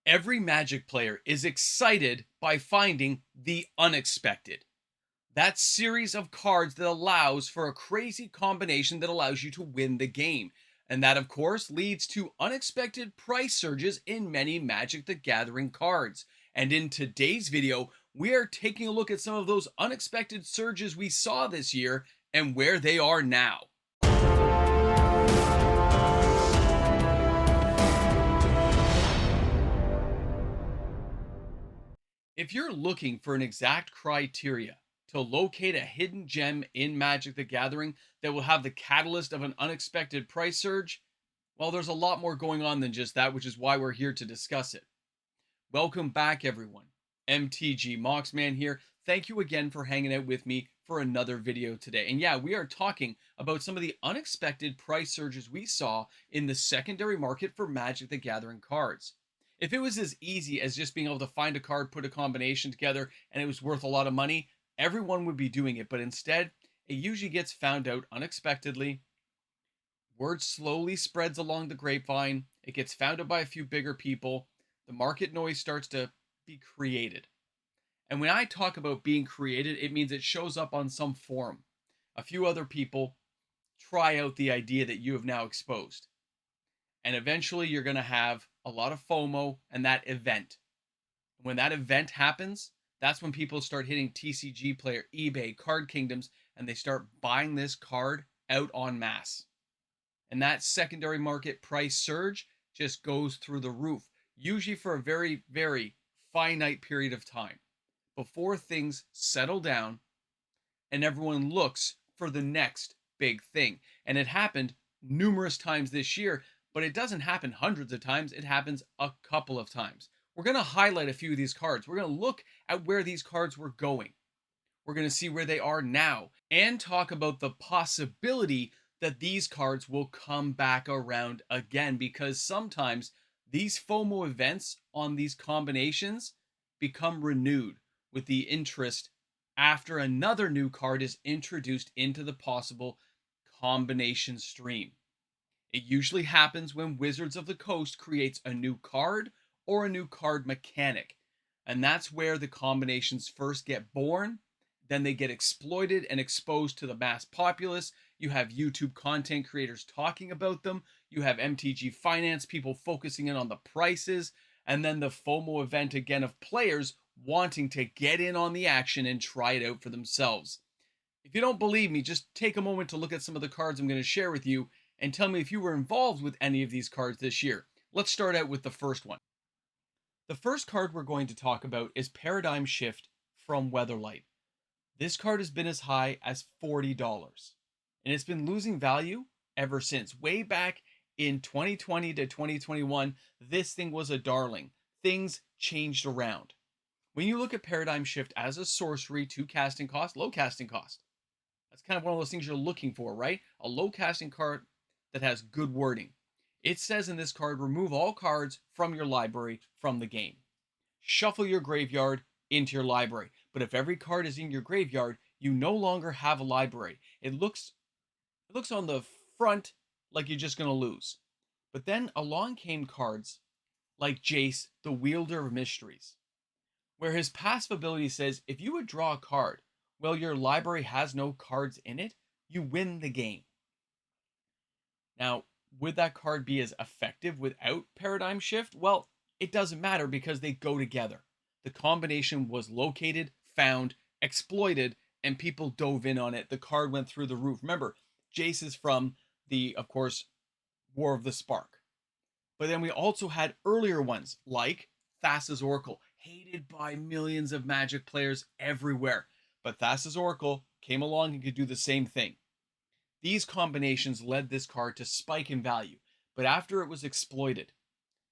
Every Magic player is excited by finding the unexpected. That series of cards that allows for a crazy combination that allows you to win the game. And that, of course, leads to unexpected price surges in many Magic the Gathering cards. And in today's video, we are taking a look at some of those unexpected surges we saw this year and where they are now. If you're looking for an exact criteria to locate a hidden gem in Magic the Gathering that will have the catalyst of an unexpected price surge, well, there's a lot more going on than just that, which is why we're here to discuss it. Welcome back, everyone. MTG Moxman here. Thank you again for hanging out with me for another video today. And yeah, we are talking about some of the unexpected price surges we saw in the secondary market for Magic the Gathering cards. If it was as easy as just being able to find a card, put a combination together, and it was worth a lot of money, everyone would be doing it. But instead, it usually gets found out unexpectedly. Word slowly spreads along the grapevine. It gets found out by a few bigger people. The market noise starts to be created. And when I talk about being created, it means it shows up on some forum. A few other people try out the idea that you have now exposed. And eventually you're going to have a lot of FOMO and that event. When that event happens, that's when people start hitting TCG Player, eBay, Card Kingdoms, and they start buying this card out en masse. And that secondary market price surge just goes through the roof, usually for a very, very finite period of time before things settle down and everyone looks for the next big thing. And it happened numerous times this year, but it doesn't happen hundreds of times. It happens a couple of times. We're going to highlight a few of these cards. We're going to look at where these cards were going. We're going to see where they are now and talk about the possibility that these cards will come back around again, because sometimes these FOMO events on these combinations become renewed with the interest after another new card is introduced into the possible combination stream. It usually happens when Wizards of the Coast creates a new card or a new card mechanic. And that's where the combinations first get born. Then they get exploited and exposed to the mass populace. You have YouTube content creators talking about them. You have MTG finance people focusing in on the prices. And then the FOMO event again of players wanting to get in on the action and try it out for themselves. If you don't believe me, just take a moment to look at some of the cards I'm going to share with you and tell me if you were involved with any of these cards this year. Let's start out with the first one. The first card we're going to talk about is Paradigm Shift from Weatherlight. This card has been as high as $40, and it's been losing value ever since. Way back in 2020 to 2021, this thing was a darling. Things changed around. When you look at Paradigm Shift as a sorcery, 2 casting cost, low casting cost. That's kind of one of those things you're looking for, right? A low casting card that has good wording. It says in this card, remove all cards from your library from the game. Shuffle your graveyard into your library. But if every card is in your graveyard, you no longer have a library. It looks on the front like you're just going to lose. But then along came cards like Jace, the Wielder of Mysteries, where his passive ability says if you would draw a card while your library has no cards in it, you win the game. Now, would that card be as effective without Paradigm Shift? Well, it doesn't matter because they go together. The combination was located, found, exploited, and people dove in on it. The card went through the roof. Remember, Jace is from the, of course, War of the Spark. But then we also had earlier ones like Thassa's Oracle, hated by millions of Magic players everywhere. But Thassa's Oracle came along and could do the same thing. These combinations led this card to spike in value. But after it was exploited,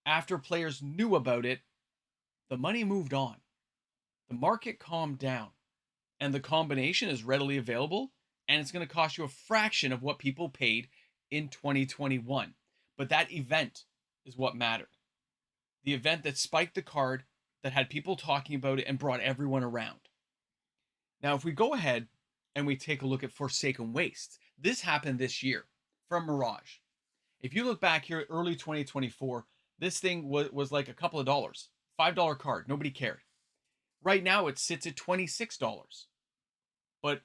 after players knew about it, the money moved on. The market calmed down. And the combination is readily available. And it's going to cost you a fraction of what people paid in 2021. But that event is what mattered. The event that spiked the card, that had people talking about it and brought everyone around. Now, if we go ahead and we take a look at Forsaken Wastes, this happened this year from Mirage. If you look back here at early 2024, This thing was like a couple of dollars, $5 card. Nobody cared. Right now, it sits at $26. But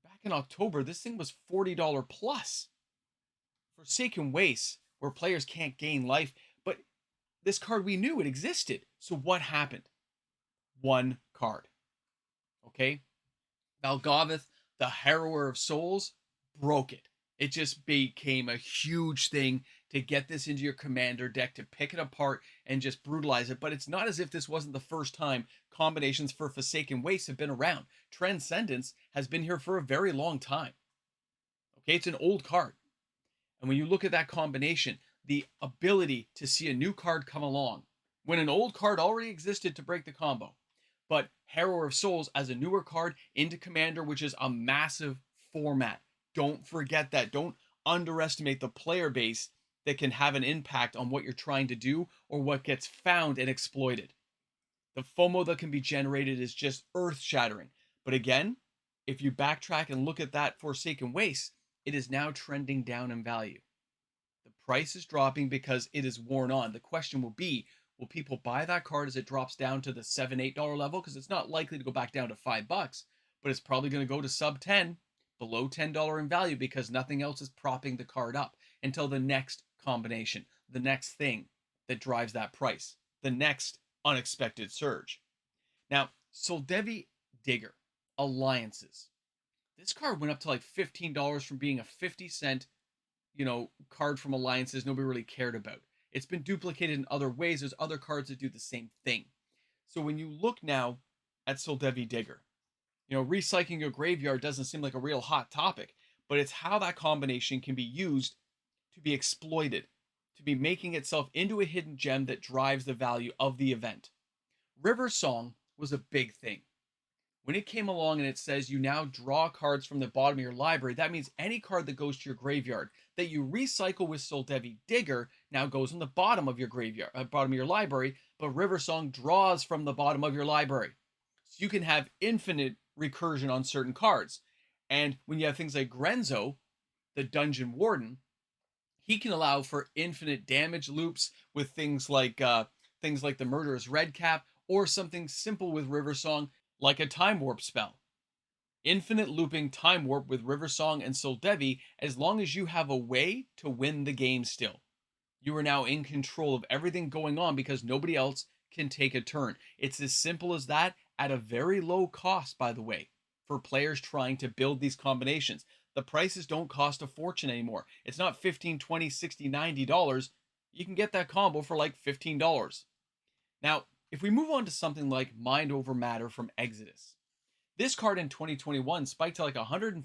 back in October, this thing was $40 plus. Forsaken Waste, where players can't gain life. But this card, we knew it existed. So what happened? One card. Okay? Valgaveth, the Harrower of Souls, broke it. It just became a huge thing to get this into your commander deck, to pick it apart and just brutalize it. But it's not as if this wasn't the first time combinations for Forsaken Waste have been around. Transcendence has been here for a very long time. Okay, it's an old card. And when you look at that combination, the ability to see a new card come along when an old card already existed to break the combo. But Harrower of Souls as a newer card into Commander, which is a massive format. Don't forget that. Don't underestimate the player base that can have an impact on what you're trying to do or what gets found and exploited. The FOMO that can be generated is just earth-shattering. But again, if you backtrack and look at that Forsaken Waste, it is now trending down in value. The price is dropping because it is worn on. The question will be, will people buy that card as it drops down to the $7, $8 level? Because it's not likely to go back down to $5, but it's probably going to go to sub 10, below $10 in value, because nothing else is propping the card up until the next combination, the next thing that drives that price, the next unexpected surge. Now, Soldevi Digger, Alliances. This card went up to like $15 from being a 50-cent, card from Alliances nobody really cared about. It's been duplicated in other ways. There's other cards that do the same thing. So when you look now at Soldevi Digger, recycling your graveyard doesn't seem like a real hot topic, but it's how that combination can be used to be exploited, to be making itself into a hidden gem that drives the value of the event. River Song was a big thing. When it came along and it says you now draw cards from the bottom of your library, that means any card that goes to your graveyard that you recycle with Soldevi Digger now goes on the bottom of your graveyard, bottom of your library, but River Song draws from the bottom of your library. So you can have infinite recursion on certain cards. And when you have things like Grenzo, the Dungeon Warden, he can allow for infinite damage loops with things like the Murderous Redcap, or something simple with River Song like a Time Warp spell. Infinite looping Time Warp with River Song and Soldevi, as long as you have a way to win the game still. You are now in control of everything going on because nobody else can take a turn. It's as simple as that, at a very low cost, by the way, for players trying to build these combinations. The prices don't cost a fortune anymore. It's not $15, $20, $60, $90. You can get that combo for like $15. Now, if we move on to something like Mind Over Matter from Exodus, this card in 2021 spiked to like $150.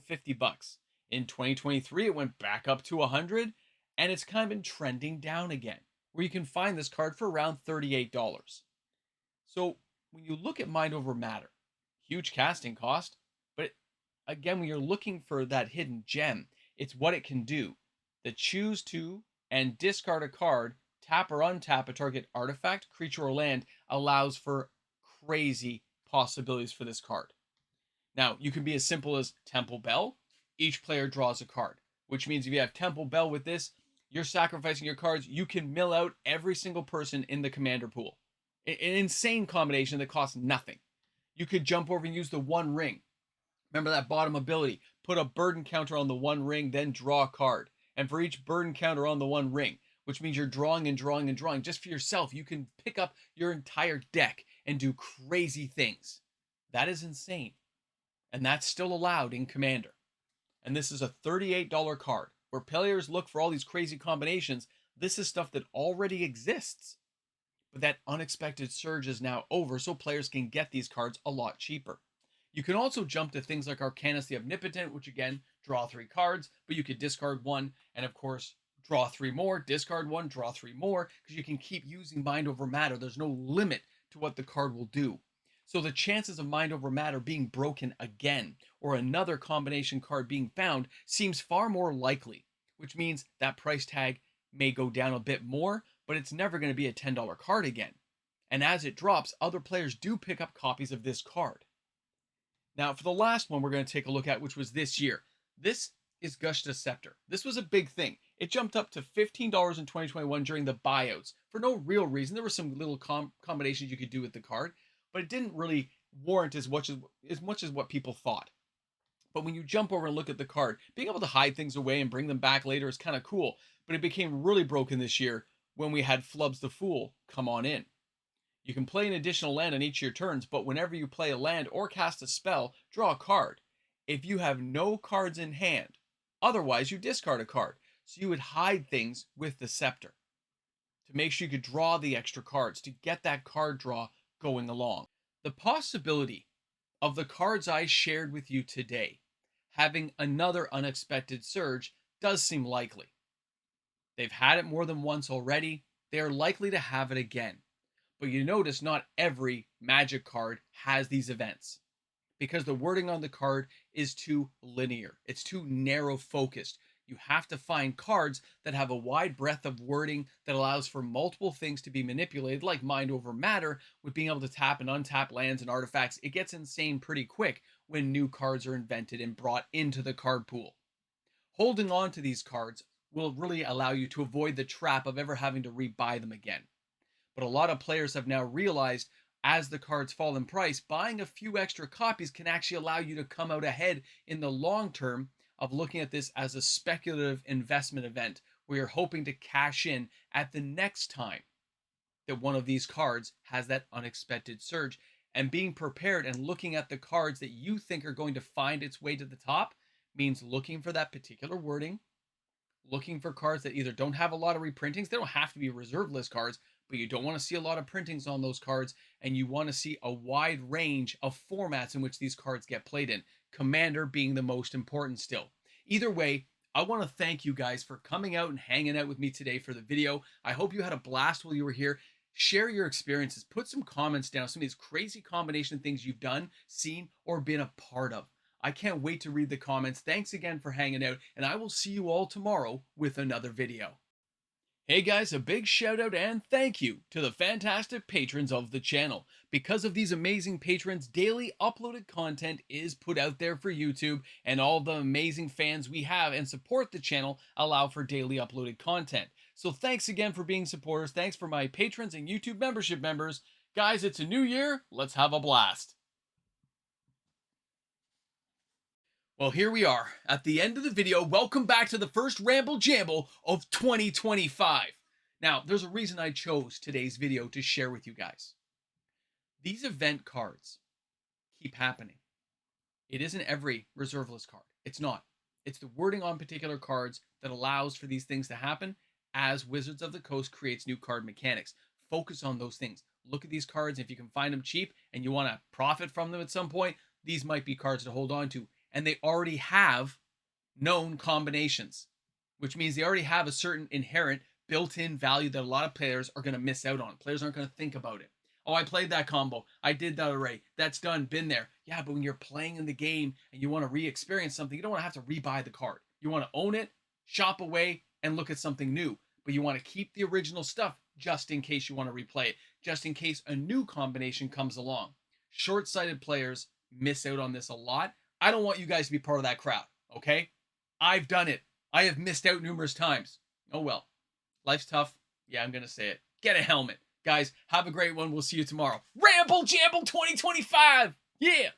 In 2023, it went back up to $100, and it's kind of been trending down again, where you can find this card for around $38. So when you look at Mind Over Matter, huge casting cost, but again, when you're looking for that hidden gem, it's what it can do. The choose to and discard a card, tap or untap a target artifact, creature, or land allows for crazy possibilities for this card. Now, you can be as simple as Temple Bell. Each player draws a card, which means if you have Temple Bell with this, you're sacrificing your cards. You can mill out every single person in the commander pool. An insane combination that costs nothing. You could jump over and use the One Ring. Remember that bottom ability. Put a burden counter on the One Ring, then draw a card. And for each burden counter on the One Ring, which means you're drawing and drawing and drawing just for yourself, you can pick up your entire deck and do crazy things. That is insane. And that's still allowed in Commander. And this is a $38 card. Where players look for all these crazy combinations, this is stuff that already exists. But that unexpected surge is now over, so players can get these cards a lot cheaper. You can also jump to things like Arcanus the Omnipotent, which again, draw 3 cards, but you could discard 1, and of course, draw 3 more, discard 1, draw 3 more, because you can keep using Mind Over Matter. There's no limit to what the card will do. So the chances of Mind Over Matter being broken again, or another combination card being found, seems far more likely, which means that price tag may go down a bit more, but it's never going to be a $10 card again. And as it drops, other players do pick up copies of this card. Now, for the last one we're going to take a look at, which was this year. This is Gushta Scepter. This was a big thing. It jumped up to $15 in 2021 during the buyouts for no real reason. There were some little combinations you could do with the card, but it didn't really warrant as much as what people thought. But when you jump over and look at the card, being able to hide things away and bring them back later is kind of cool. But it became really broken this year when we had Flubs the Fool come on in. You can play an additional land on each of your turns, but whenever you play a land or cast a spell, draw a card. If you have no cards in hand, otherwise you discard a card. So you would hide things with the scepter to make sure you could draw the extra cards to get that card draw going along. The possibility of the cards I shared with you today having another unexpected surge does seem likely. They've had it more than once already. They are likely to have it again. But you notice not every Magic card has these events because the wording on the card is too linear. It's too narrow focused. You have to find cards that have a wide breadth of wording that allows for multiple things to be manipulated, like mind over matter, with being able to tap and untap lands and artifacts. It gets insane pretty quick when new cards are invented and brought into the card pool. Holding on to these cards will really allow you to avoid the trap of ever having to rebuy them again. But a lot of players have now realized as the cards fall in price, buying a few extra copies can actually allow you to come out ahead in the long term of looking at this as a speculative investment event where you're hoping to cash in at the next time that one of these cards has that unexpected surge. And being prepared and looking at the cards that you think are going to find its way to the top means looking for that particular wording, looking for cards that either don't have a lot of reprintings. They don't have to be reserve list cards, but you don't want to see a lot of printings on those cards, and you want to see a wide range of formats in which these cards get played in, Commander being the most important still. Either way, I want to thank you guys for coming out and hanging out with me today for the video. I hope you had a blast while you were here. Share your experiences. Put some comments down, some of these crazy combination things you've done, seen, or been a part of. I can't wait to read the comments. Thanks again for hanging out, and I will see you all tomorrow with another video. Hey guys, a big shout out and thank you to the fantastic patrons of the channel. Because of these amazing patrons, daily uploaded content is put out there for YouTube, and all the amazing fans we have and support the channel allow for daily uploaded content. So thanks again for being supporters. Thanks for my patrons and YouTube membership members. Guys, it's a new year. Let's have a blast. Well, here we are at the end of the video. Welcome back to the first Ramble Jamble of 2025. Now, there's a reason I chose today's video to share with you guys. These event cards keep happening. It isn't every reserve list card. It's not. It's the wording on particular cards that allows for these things to happen as Wizards of the Coast creates new card mechanics. Focus on those things. Look at these cards. If you can find them cheap and you want to profit from them at some point, these might be cards to hold on to. And they already have known combinations, which means they already have a certain inherent built-in value that a lot of players are going to miss out on. Players aren't going to think about it. Oh, I played that combo. I did that already. That's done, been there. Yeah, but when you're playing in the game and you want to re-experience something, you don't want to have to rebuy the card. You want to own it, shop away, and look at something new. But you want to keep the original stuff just in case you want to replay it, just in case a new combination comes along. Short-sighted players miss out on this a lot. I don't want you guys to be part of that crowd, okay? I've done it. I have missed out numerous times. Oh well. Life's tough. Yeah, I'm going to say it. Get a helmet. Guys, have a great one. We'll see you tomorrow. Ramble Jamble 2025! Yeah!